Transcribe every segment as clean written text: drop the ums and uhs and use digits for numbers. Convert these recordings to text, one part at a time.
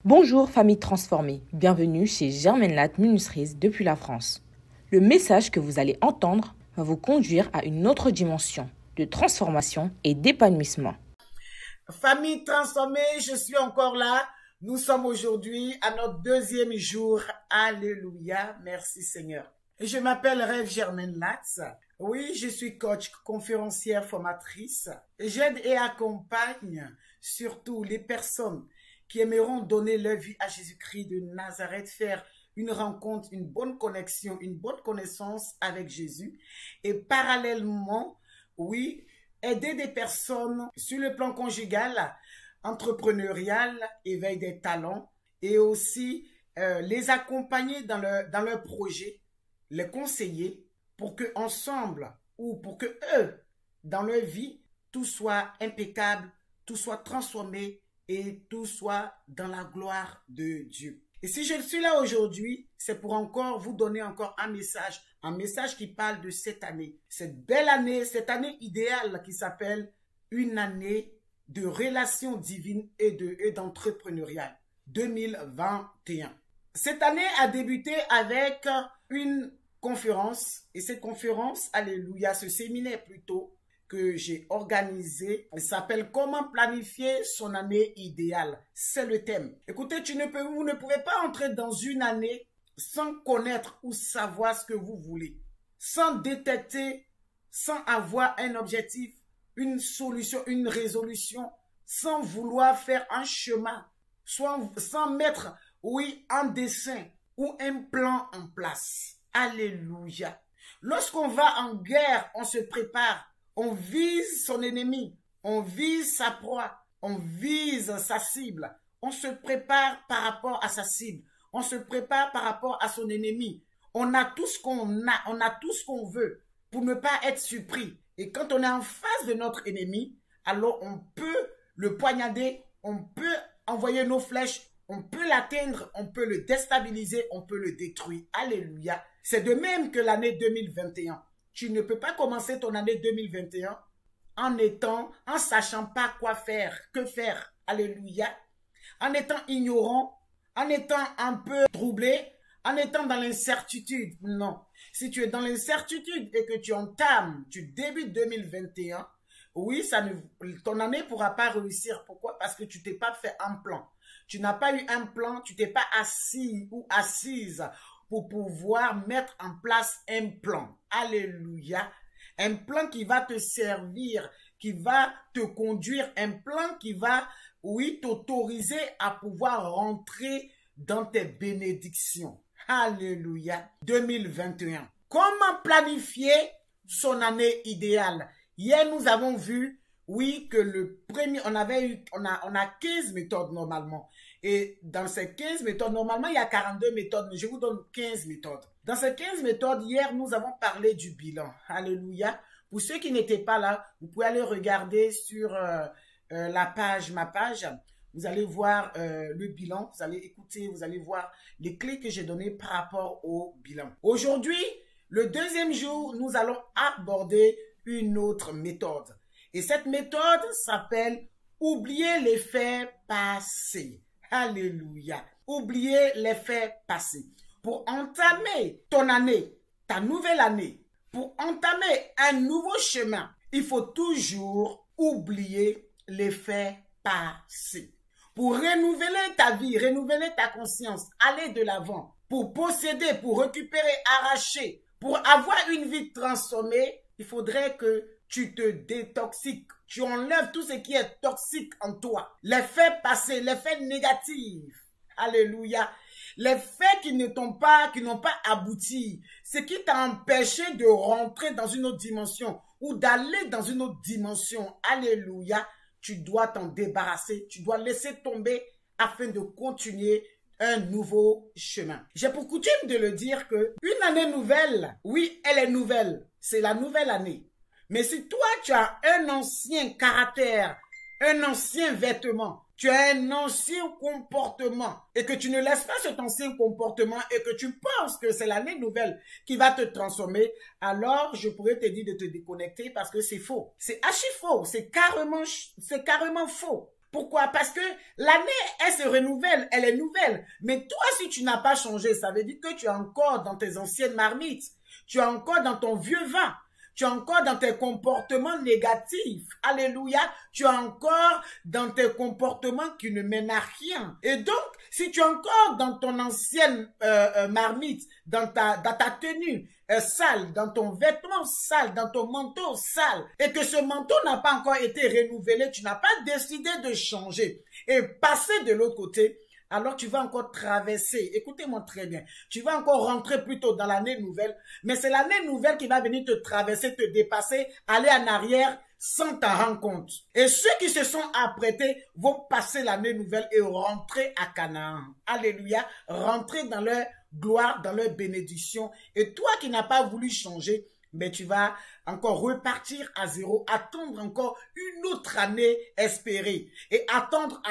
Bonjour famille transformée, bienvenue chez Germaine Latte Ministries depuis la France. Le message que vous allez entendre va vous conduire à une autre dimension de transformation et d'épanouissement. Famille transformée, je suis encore là. Nous sommes aujourd'hui à notre deuxième jour. Alléluia, merci Seigneur. Je m'appelle Rêve Germaine Latte. Oui, je suis coach, conférencière, formatrice. J'aide et accompagne surtout les personnes qui aimeront donner leur vie à Jésus-Christ de Nazareth, faire une rencontre, une bonne connexion, une bonne connaissance avec Jésus. Et parallèlement, oui, aider des personnes sur le plan conjugal, entrepreneurial, éveil des talents, et aussi les accompagner dans leur projet, les conseiller pour que ensemble ou pour que eux, dans leur vie, tout soit impeccable, tout soit transformé et tout soit dans la gloire de Dieu. Et si je suis là aujourd'hui, c'est pour encore vous donner encore un message qui parle de cette année, cette belle année, cette année idéale qui s'appelle une année de relations divines et d'entrepreneuriat 2021. Cette année a débuté avec une conférence, et cette conférence, alléluia, ce séminaire plutôt, que j'ai organisé, s'appelle Comment planifier son année idéale. C'est le thème. Écoutez, vous ne pouvez pas entrer dans une année sans connaître ou savoir ce que vous voulez, sans détecter, sans avoir un objectif, une solution, une résolution, sans vouloir faire un chemin, sans mettre, oui, un dessin ou un plan en place. Alléluia. Lorsqu'on va en guerre, on se prépare. On vise son ennemi, on vise sa proie, on vise sa cible. On se prépare par rapport à sa cible. On se prépare par rapport à son ennemi. On a tout ce qu'on a, on a tout ce qu'on veut pour ne pas être surpris. Et quand on est en face de notre ennemi, alors on peut le poignarder, on peut envoyer nos flèches, on peut l'atteindre, on peut le déstabiliser, on peut le détruire. Alléluia. C'est de même que l'année 2021. Tu ne peux pas commencer ton année 2021 en sachant pas quoi faire, que faire. Alléluia. En étant ignorant, en étant un peu troublé, en étant dans l'incertitude. Non. Si tu es dans l'incertitude et que tu débutes 2021, oui, ton année ne pourra pas réussir. Pourquoi? Parce que tu t'es pas fait un plan. Tu n'as pas eu un plan, tu t'es pas assis ou assise pour pouvoir mettre en place un plan. Alléluia. Un plan qui va te servir, qui va te conduire, un plan qui va, oui, t'autoriser à pouvoir rentrer dans tes bénédictions. Alléluia. 2021. Comment planifier son année idéale? Hier, nous avons vu, oui, que le premier, on a 15 méthodes normalement. Et dans ces 15 méthodes, normalement, il y a 42 méthodes, mais je vous donne 15 méthodes. Dans ces 15 méthodes, hier, nous avons parlé du bilan. Alléluia. Pour ceux qui n'étaient pas là, vous pouvez aller regarder sur la page, ma page. Vous allez voir le bilan, vous allez écouter, vous allez voir les clés que j'ai données par rapport au bilan. Aujourd'hui, le deuxième jour, nous allons aborder une autre méthode. Et cette méthode s'appelle « Oublier les faits passés ». Alléluia. Oublier les faits passés. Pour entamer ton année, ta nouvelle année, pour entamer un nouveau chemin, il faut toujours oublier les faits passés. Pour renouveler ta vie, renouveler ta conscience, aller de l'avant, pour posséder, pour récupérer, arracher, pour avoir une vie transformée, il faudrait que tu te détoxiques. Tu enlèves tout ce qui est toxique en toi. Les faits passés, les faits négatifs. Alléluia. Les faits qui n'ont pas abouti. Ce qui t'a empêché de rentrer dans une autre dimension ou d'aller dans une autre dimension. Alléluia. Tu dois t'en débarrasser. Tu dois laisser tomber afin de continuer un nouveau chemin. J'ai pour coutume de le dire que une année nouvelle, oui, elle est nouvelle. C'est la nouvelle année. Mais si toi, tu as un ancien caractère, un ancien vêtement, tu as un ancien comportement et que tu ne laisses pas cet ancien comportement et que tu penses que c'est l'année nouvelle qui va te transformer, alors je pourrais te dire de te déconnecter parce que c'est faux. C'est archi faux, c'est carrément faux. Pourquoi? Parce que l'année, elle se renouvelle, elle est nouvelle. Mais toi, si tu n'as pas changé, ça veut dire que tu es encore dans tes anciennes marmites. Tu es encore dans ton vieux vin. Tu es encore dans tes comportements négatifs. Alléluia. Tu es encore dans tes comportements qui ne mènent à rien. Et donc, si tu es encore dans ton ancienne marmite, dans ta tenue sale, dans ton vêtement sale, dans ton manteau sale, et que ce manteau n'a pas encore été renouvelé, tu n'as pas décidé de changer et passer de l'autre côté, alors tu vas encore traverser, écoutez-moi très bien, tu vas encore rentrer plutôt dans l'année nouvelle, mais c'est l'année nouvelle qui va venir te traverser, te dépasser, aller en arrière sans t'en rendre compte. Et ceux qui se sont apprêtés vont passer l'année nouvelle et rentrer à Canaan. Alléluia, rentrer dans leur gloire, dans leur bénédiction. Et toi qui n'as pas voulu changer, mais tu vas encore repartir à zéro, attendre encore une autre année espérée. Et attendre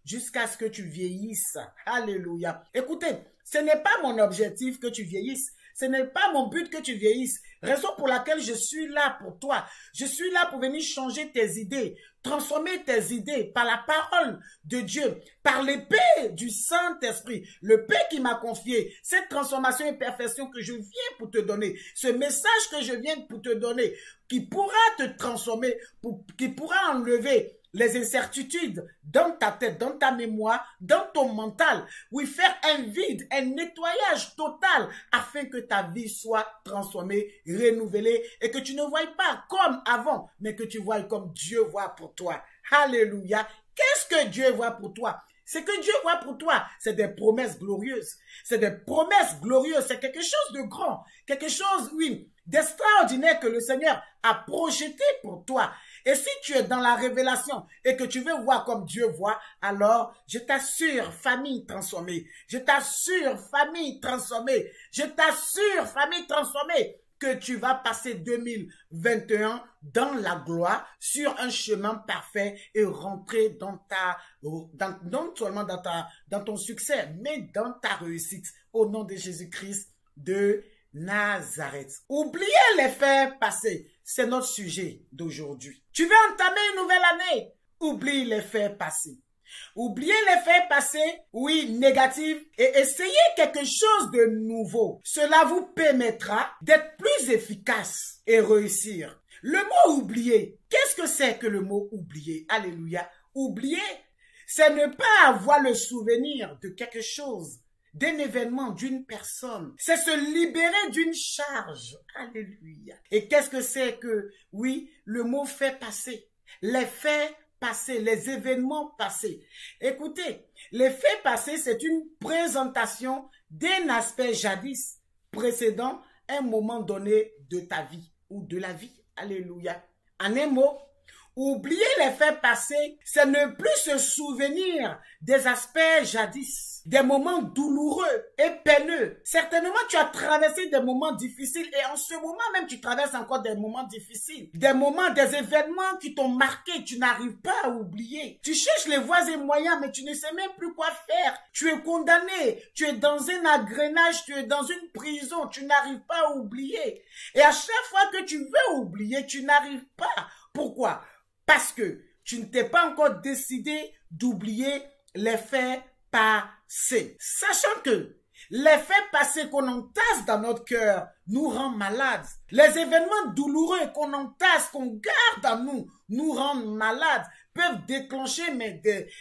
jusqu'à ce que tu vieillisses. Alléluia. Écoutez, ce n'est pas mon objectif que tu vieillisses. Ce n'est pas mon but que tu vieillisses. Raison pour laquelle je suis là pour toi. Je suis là pour venir changer tes idées, transformer tes idées par la parole de Dieu, par l'épée du Saint-Esprit, le Père qui m'a confié cette transformation et perfection que je viens pour te donner, ce message que je viens pour te donner, qui pourra te transformer, qui pourra enlever les incertitudes dans ta tête, dans ta mémoire, dans ton mental. Oui, faire un vide, un nettoyage total afin que ta vie soit transformée, renouvelée et que tu ne voies pas comme avant, mais que tu voies comme Dieu voit pour toi. Alléluia. Qu'est-ce que Dieu voit pour toi? Ce que Dieu voit pour toi, c'est des promesses glorieuses. C'est des promesses glorieuses. C'est quelque chose de grand. Quelque chose, oui, d'extraordinaire que le Seigneur a projeté pour toi. Et si tu es dans la révélation et que tu veux voir comme Dieu voit, alors je t'assure, famille transformée. Je t'assure, famille transformée. Je t'assure, famille transformée, que tu vas passer 2021 dans la gloire, sur un chemin parfait et rentrer non seulement dans ton succès, mais dans ta réussite. Au nom de Jésus-Christ de Nazareth. Oubliez les faits passés. C'est notre sujet d'aujourd'hui. Tu veux entamer une nouvelle année? Oublie les faits passés. Oubliez les faits passés, oui, négatifs, et essayez quelque chose de nouveau. Cela vous permettra d'être plus efficace et réussir. Le mot oublier, qu'est-ce que c'est que le mot oublier? Alléluia. Oublier, c'est ne pas avoir le souvenir de quelque chose, d'un événement, d'une personne. C'est se libérer d'une charge. Alléluia. Et qu'est-ce que c'est que, oui, le mot fait passer? Les faits passés, les événements passés. Écoutez, les faits passés, c'est une présentation d'un aspect jadis précédent un moment donné de ta vie ou de la vie. Alléluia. En un mot, oublier les faits passés, c'est ne plus se souvenir des aspects jadis, des moments douloureux et peineux. Certainement, tu as traversé des moments difficiles et en ce moment même, tu traverses encore des moments difficiles. Des moments, des événements qui t'ont marqué, tu n'arrives pas à oublier. Tu cherches les voies et moyens, mais tu ne sais même plus quoi faire. Tu es condamné, tu es dans un agrénage, tu es dans une prison, tu n'arrives pas à oublier. Et à chaque fois que tu veux oublier, tu n'arrives pas. Pourquoi? Parce que tu ne t'es pas encore décidé d'oublier les faits passés. Sachant que les faits passés qu'on entasse dans notre cœur nous rendent malades. Les événements douloureux qu'on entasse, qu'on garde en nous, nous rendent malades, peuvent déclencher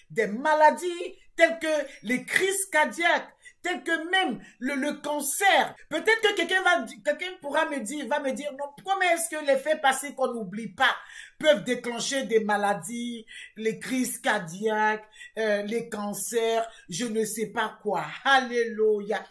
des maladies telles que les crises cardiaques, tel que même le cancer. Peut-être que quelqu'un va me dire, non, comment est-ce que les faits passés qu'on n'oublie pas peuvent déclencher des maladies, les crises cardiaques, les cancers, je ne sais pas quoi. Alléluia.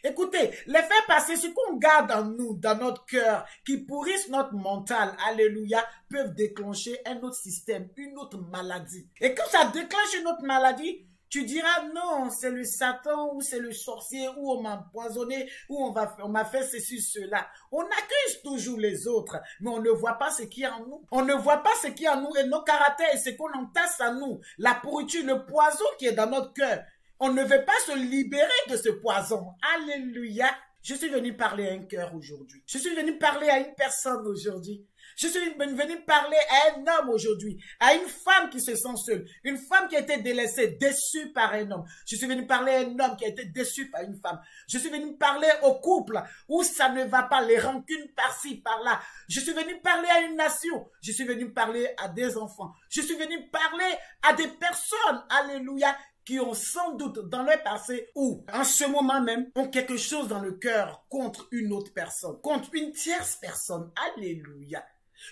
Écoutez, les faits passés, ce qu'on garde en nous, dans notre cœur, qui pourrissent notre mental, alléluia, peuvent déclencher un autre système, une autre maladie. Et quand ça déclenche une autre maladie, tu diras non, c'est le Satan ou c'est le sorcier ou on m'a empoisonné ou on m'a fait ceci, cela. On accuse toujours les autres, mais on ne voit pas ce qui est en nous. On ne voit pas ce qui est en nous et nos caractères et ce qu'on entasse en nous. La pourriture, le poison qui est dans notre cœur. On ne veut pas se libérer de ce poison. Alléluia. Je suis venu parler à un cœur aujourd'hui. Je suis venu parler à une personne aujourd'hui. Je suis venu parler à un homme aujourd'hui, à une femme qui se sent seule, une femme qui a été délaissée, déçue par un homme. Je suis venu parler à un homme qui a été déçu par une femme. Je suis venu parler au couple où ça ne va pas, les rancunes par-ci, par-là. Je suis venu parler à une nation. Je suis venu parler à des enfants. Je suis venu parler à des personnes, alléluia, qui ont sans doute dans leur passé ou en ce moment même ont quelque chose dans le cœur contre une autre personne, contre une tierce personne. Alléluia.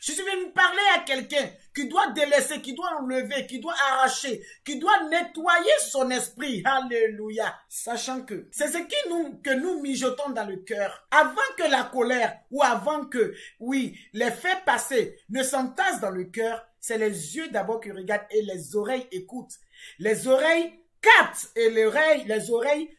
Je suis venu parler à quelqu'un qui doit délaisser, qui doit enlever, qui doit arracher, qui doit nettoyer son esprit. Alléluia. Sachant que c'est ce que nous mijotons dans le cœur. Avant que la colère ou avant que, oui, les faits passés ne s'entassent dans le cœur, c'est les yeux d'abord qui regardent et les oreilles écoutent. Les oreilles captent et les oreilles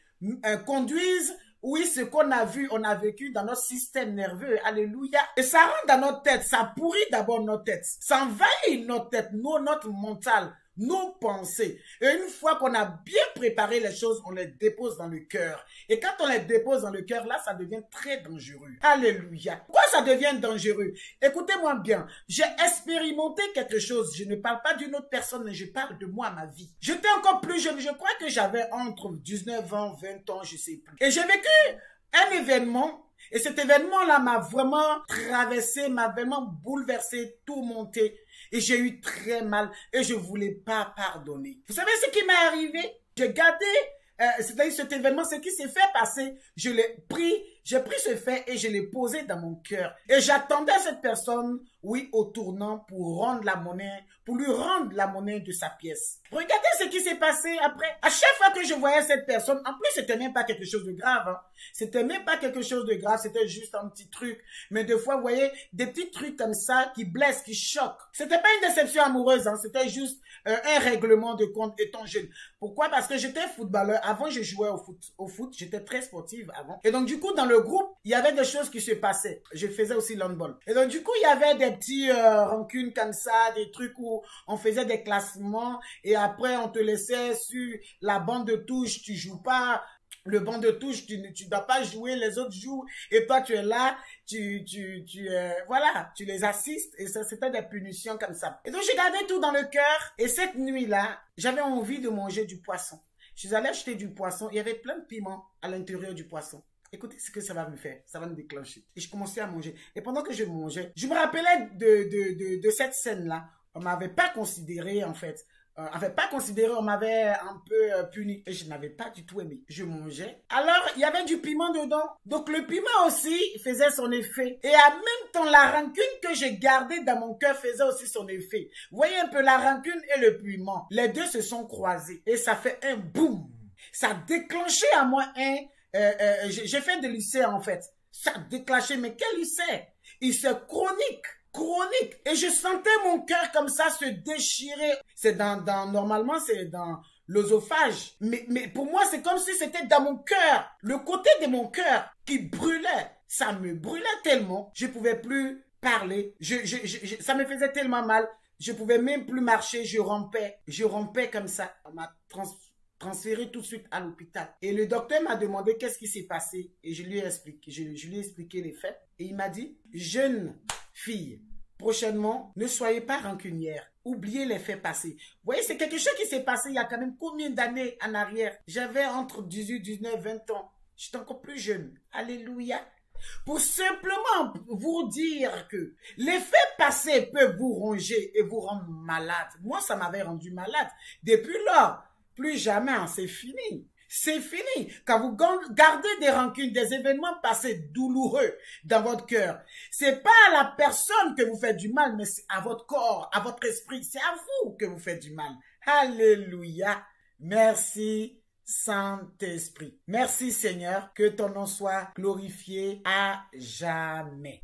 conduisent, oui, ce qu'on a vu, on a vécu dans notre système nerveux. Alléluia. Et ça rentre dans notre tête, ça pourrit d'abord notre tête. Ça envahit notre tête, notre mental, nos pensées. Et une fois qu'on a bien préparé les choses, on les dépose dans le cœur. Et quand on les dépose dans le cœur, là, ça devient très dangereux. Alléluia. Pourquoi ça devient dangereux? Écoutez-moi bien. J'ai expérimenté quelque chose. Je ne parle pas d'une autre personne, mais je parle de moi, ma vie. J'étais encore plus jeune. Je crois que j'avais entre 19 ans, 20 ans, je sais plus. Et j'ai vécu un événement. Et cet événement-là m'a vraiment traversé, m'a vraiment bouleversé, tourmenté. Et j'ai eu très mal et je voulais pas pardonner. Vous savez ce qui m'est arrivé? J'ai gardé, c'est-à-dire cet événement, ce qui s'est fait passer, je l'ai pris, j'ai pris ce fait et je l'ai posé dans mon cœur. Et j'attendais cette personne, oui, au tournant pour rendre la monnaie, pour lui rendre la monnaie de sa pièce. Regardez ce qui s'est passé après. À chaque fois que je voyais cette personne, en plus, c'était même pas quelque chose de grave, hein. C'était même pas quelque chose de grave, c'était juste un petit truc. Mais des fois, vous voyez, des petits trucs comme ça qui blessent, qui choquent. C'était pas une déception amoureuse, hein. C'était juste un règlement de compte étant jeune. Pourquoi? Parce que j'étais footballeur. Avant, je jouais au foot. Au foot, j'étais très sportive avant. Et donc, du coup, dans le groupe, il y avait des choses qui se passaient. Je faisais aussi l'handball. Et donc, du coup, il y avait des petits rancunes comme ça, des trucs où on faisait des classements et après, on te laissait sur la bande de touche, tu joues pas. Le banc de touche, tu ne dois pas jouer, les autres jouent, et toi tu es là, voilà, tu les assistes, et ça c'était des punitions comme ça. Et donc j'ai gardé tout dans le cœur, et cette nuit-là, j'avais envie de manger du poisson. Je suis allée acheter du poisson, il y avait plein de piments à l'intérieur du poisson. Écoutez ce que ça va me faire, ça va me déclencher. Et je commençais à manger. Et pendant que je mangeais, je me rappelais de cette scène-là. On m'avait pas considéré en fait. On m'avait un peu puni. Et je n'avais pas du tout aimé. Je mangeais. Alors, il y avait du piment dedans. Donc, le piment aussi faisait son effet. Et en même temps, la rancune que j'ai gardée dans mon cœur faisait aussi son effet. Vous voyez un peu la rancune et le piment. Les deux se sont croisés. Et ça fait un boum. Ça a déclenché à moi j'ai fait de l'ulcère en fait. Ça a déclenché, mais quel ulcère? Ulcère chronique. Et je sentais mon cœur comme ça se déchirer. C'est normalement c'est dans l'œsophage. Mais pour moi c'est comme si c'était dans mon cœur. Le côté de mon cœur qui brûlait. Ça me brûlait tellement. Je pouvais plus parler. Ça me faisait tellement mal. Je pouvais même plus marcher. Je rompais comme ça. On m'a transféré tout de suite à l'hôpital. Et le docteur m'a demandé qu'est-ce qui s'est passé. Et je lui ai expliqué les faits. Et il m'a dit, jeune fille, prochainement, ne soyez pas rancunière. Oubliez les faits passés. Vous voyez, c'est quelque chose qui s'est passé il y a quand même combien d'années en arrière? J'avais entre 18, 19, 20 ans. J'étais encore plus jeune. Alléluia. Pour simplement vous dire que les faits passés peuvent vous ronger et vous rendre malade. Moi, ça m'avait rendu malade. Depuis là, plus jamais, c'est fini. C'est fini. Quand vous gardez des rancunes, des événements passés douloureux dans votre cœur, c'est pas à la personne que vous faites du mal, mais c'est à votre corps, à votre esprit. C'est à vous que vous faites du mal. Alléluia. Merci, Saint-Esprit. Merci, Seigneur. Que ton nom soit glorifié à jamais.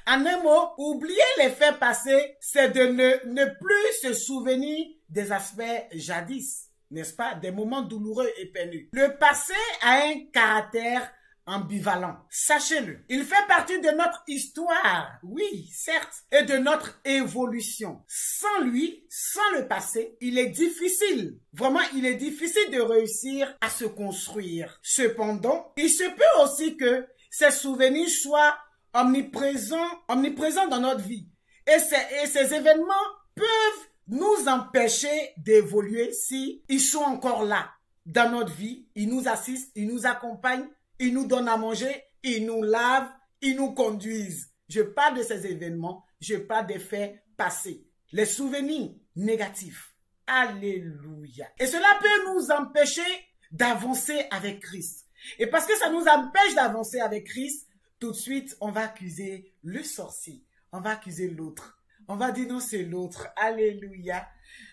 En un mot, oublier les faits passés, c'est de ne plus se souvenir des aspects jadis. N'est-ce pas? Des moments douloureux et peineux. Le passé a un caractère ambivalent. Sachez-le. Il fait partie de notre histoire, oui, certes, et de notre évolution. Sans lui, sans le passé, il est difficile. Vraiment, il est difficile de réussir à se construire. Cependant, il se peut aussi que ces souvenirs soient omniprésents dans notre vie. Et ces événements peuvent nous empêcher d'évoluer si ils sont encore là dans notre vie. Ils nous assistent, ils nous accompagnent, ils nous donnent à manger, ils nous lavent, ils nous conduisent. Je parle de ces événements, je parle des faits passés. Les souvenirs négatifs. Alléluia. Et cela peut nous empêcher d'avancer avec Christ. Et parce que ça nous empêche d'avancer avec Christ, tout de suite, on va accuser le sorcier. On va accuser l'autre. On va dire non, c'est l'autre. Alléluia.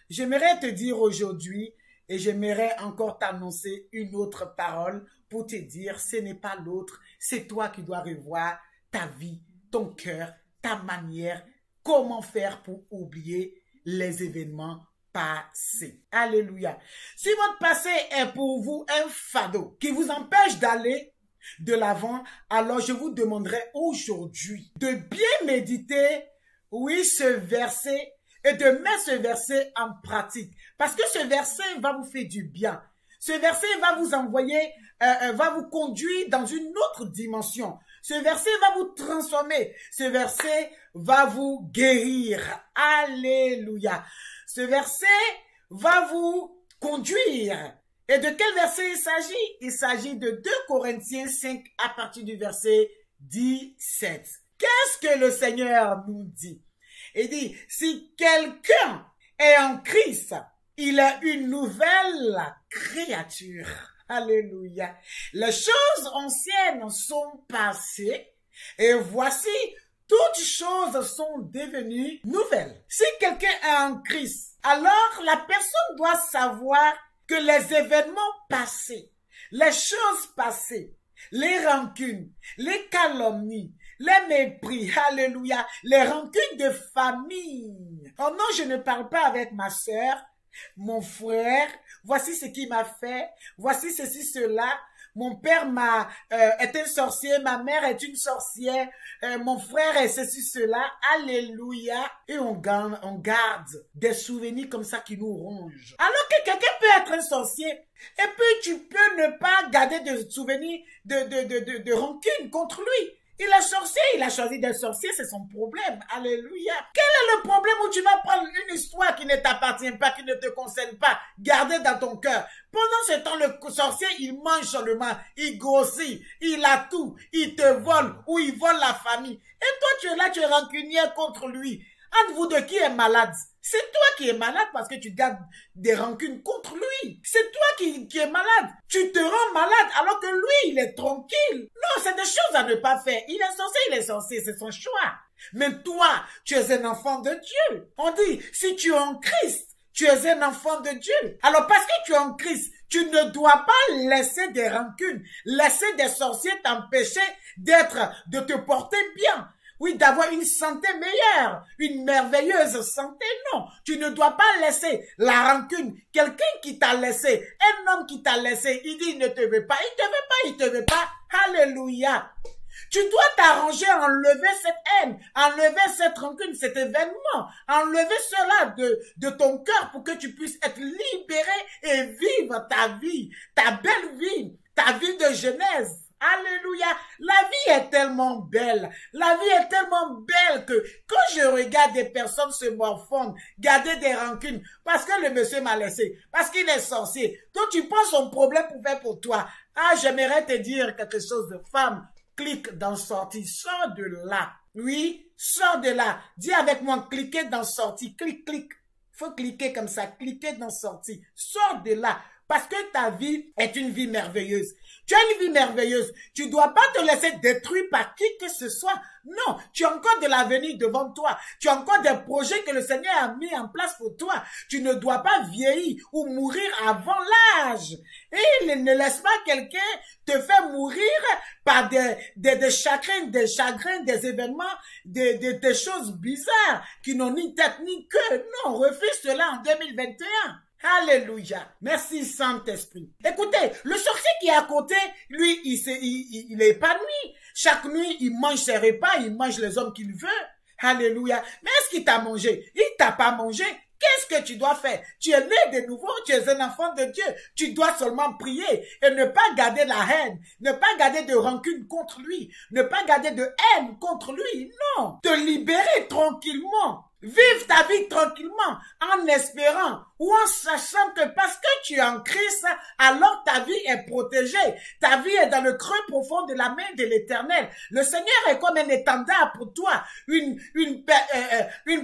J'aimerais te dire aujourd'hui, et j'aimerais encore t'annoncer une autre parole pour te dire, ce n'est pas l'autre, c'est toi qui dois revoir ta vie, ton cœur, ta manière, comment faire pour oublier les événements passés. Alléluia. Si votre passé est pour vous un fardeau qui vous empêche d'aller de l'avant, alors je vous demanderai aujourd'hui de bien méditer, oui, ce verset et de mettre ce verset en pratique. Parce que ce verset va vous faire du bien. Ce verset va vous envoyer, va vous conduire dans une autre dimension. Ce verset va vous transformer. Ce verset va vous guérir. Alléluia. Ce verset va vous conduire. Et de quel verset il s'agit? Il s'agit de 2 Corinthiens 5 à partir du verset 17. Qu'est-ce que le Seigneur nous dit? Il dit, si quelqu'un est en Christ, il est une nouvelle créature. Alléluia. Les choses anciennes sont passées et voici, toutes choses sont devenues nouvelles. Si quelqu'un est en Christ, alors la personne doit savoir que les événements passés, les choses passées, les rancunes, les calomnies, les mépris, alléluia, les rancunes de famille. Oh non, je ne parle pas avec ma sœur, mon frère, voici ce qu'il m'a fait, voici ceci, cela. Mon père est un sorcier, ma mère est une sorcière, mon frère est ceci, cela. Alléluia. Et on garde des souvenirs comme ça qui nous rongent. Alors que quelqu'un peut être un sorcier, et puis tu peux ne pas garder de souvenirs de rancune contre lui. Il est sorcier, il a choisi d'être sorcier, c'est son problème. Alléluia. Quel est le problème où tu vas prendre une histoire qui ne t'appartient pas, qui ne te concerne pas, garder dans ton cœur? Pendant ce temps, le sorcier, il mange seulement, il grossit, il a tout, il te vole ou il vole la famille. Et toi, tu es là, tu es rancunier contre lui. Entre vous deux, qui est malade? C'est toi qui es malade parce que tu gardes des rancunes contre lui. C'est toi qui es malade. Tu te rends malade alors que lui, il est tranquille. Non, c'est des choses à ne pas faire. Il est censé, c'est son choix. Mais toi, tu es un enfant de Dieu. On dit, si tu es en Christ, tu es un enfant de Dieu. Alors parce que tu es en Christ, tu ne dois pas laisser des rancunes, laisser des sorciers t'empêcher de te porter bien. Oui, d'avoir une santé meilleure, une merveilleuse santé, non. Tu ne dois pas laisser la rancune. Quelqu'un qui t'a laissé, un homme qui t'a laissé, il dit il ne te veut pas, il te veut pas, il te veut pas. Alléluia. Tu dois t'arranger, enlever cette haine, enlever cette rancune, cet événement, enlever cela de ton cœur pour que tu puisses être libéré et vivre ta vie, ta belle vie, ta vie de jeunesse. Alléluia. La vie est tellement belle. La vie est tellement belle que quand je regarde des personnes se morfondre, garder des rancunes, parce que le monsieur m'a laissé, parce qu'il est sorcier, toi tu prends son problème pour faire pour toi. Ah, j'aimerais te dire quelque chose de femme. Clique dans sortie. Sors de là. Oui, sors de là. Dis avec moi, cliquez dans sortie. Clique, clique. Faut cliquer comme ça. Cliquez dans sortie. Sors de là. Parce que ta vie est une vie merveilleuse. Tu as une vie merveilleuse. Tu ne dois pas te laisser détruire par qui que ce soit. Non, tu as encore de l'avenir devant toi. Tu as encore des projets que le Seigneur a mis en place pour toi. Tu ne dois pas vieillir ou mourir avant l'âge. Et ne laisse pas quelqu'un te faire mourir par des chagrins, des événements, des choses bizarres qui n'ont ni tête ni queue. Non, refuse cela en 2021. Alléluia. Merci Saint-Esprit. Écoutez, le sorcier qui est à côté, lui, il est épanoui. Chaque nuit, il mange ses repas, il mange les hommes qu'il veut. Alléluia. Mais est-ce qu'il t'a mangé? Il t'a pas mangé. Qu'est-ce que tu dois faire? Tu es né de nouveau, tu es un enfant de Dieu. Tu dois seulement prier et ne pas garder la haine, ne pas garder de rancune contre lui, ne pas garder de haine contre lui. Non, te libérer tranquillement. Vive ta vie tranquillement en espérant ou en sachant que parce que tu es en Christ, alors ta vie est protégée. Ta vie est dans le creux profond de la main de l'Éternel. Le Seigneur est comme un étendard pour toi, une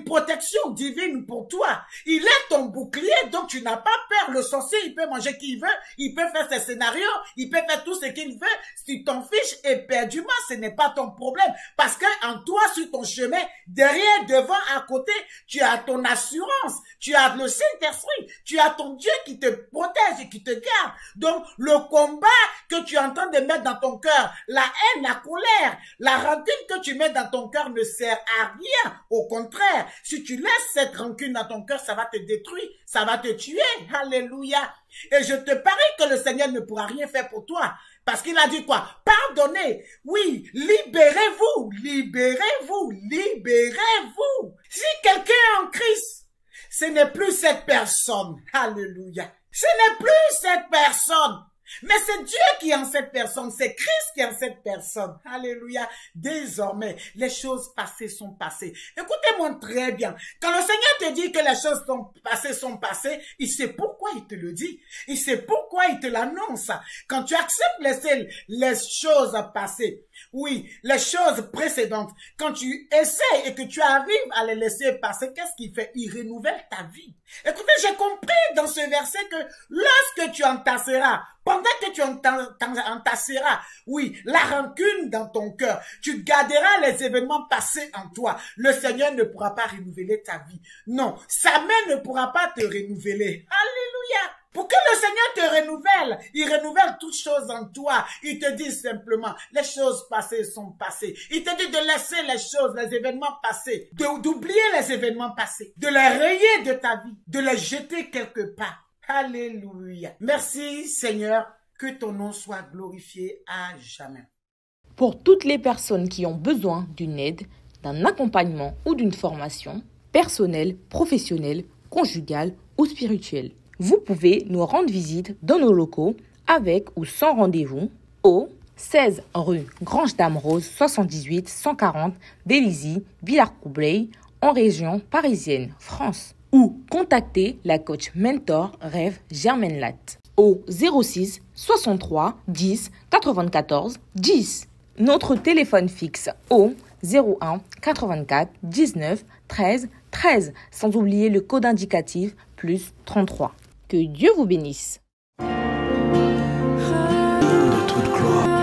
protection divine pour toi. Il est ton bouclier, donc tu n'as pas peur. Le sorcier, il peut manger qui il veut, il peut faire ses scénarios, il peut faire tout ce qu'il veut. Si tu t'en fiches éperdument, ce n'est pas ton problème. Parce que en toi, sur ton chemin, derrière, devant, à côté, tu as ton assurance, tu as le Saint-Esprit, tu as ton Dieu qui te protège et qui te garde. Donc, le combat que tu es en train de mettre dans ton cœur, la haine, la colère, la rancune que tu mets dans ton cœur ne sert à rien. Au contraire, si tu laisses cette rancune dans ton cœur, ça va te détruire, ça va te tuer. Alléluia. Et je te parie que le Seigneur ne pourra rien faire pour toi. Parce qu'il a dit quoi? Pardonnez. Oui, libérez-vous, libérez-vous, libérez-vous. Si quelqu'un est en Christ, ce n'est plus cette personne. Alléluia. Ce n'est plus cette personne. Mais c'est Dieu qui est en cette personne, c'est Christ qui est en cette personne. Alléluia. Désormais, les choses passées sont passées. Écoutez-moi très bien. Quand le Seigneur te dit que les choses sont passées, il sait pourquoi il te le dit. Il sait pourquoi il te l'annonce. Quand tu acceptes les choses passées, oui, les choses précédentes, quand tu essaies et que tu arrives à les laisser passer, qu'est-ce qu'il fait? Il renouvelle ta vie. Écoutez, j'ai compris dans ce verset que lorsque tu entasseras, pendant que tu entasseras, oui, la rancune dans ton cœur, tu garderas les événements passés en toi. Le Seigneur ne pourra pas renouveler ta vie. Non, sa main ne pourra pas te renouveler. Alléluia. Pour que le Seigneur te renouvelle, il renouvelle toutes choses en toi. Il te dit simplement, les choses passées sont passées. Il te dit de laisser les choses, les événements passés, d'oublier les événements passés, de les rayer de ta vie, de les jeter quelque part. Alléluia. Merci Seigneur, que ton nom soit glorifié à jamais. Pour toutes les personnes qui ont besoin d'une aide, d'un accompagnement ou d'une formation, personnelle, professionnelle, conjugale ou spirituelle, vous pouvez nous rendre visite dans nos locaux avec ou sans rendez-vous au 16 rue Grange Dame Rose 78 140 Bélizy, Villars-Cobleil en région parisienne, France. Ou contacter la coach mentor Rêve Germaine Latte au 06 63 10 94 10. Notre téléphone fixe au 01 84 19 13 13, sans oublier le code indicatif plus 33. Que Dieu vous bénisse. De toute gloire.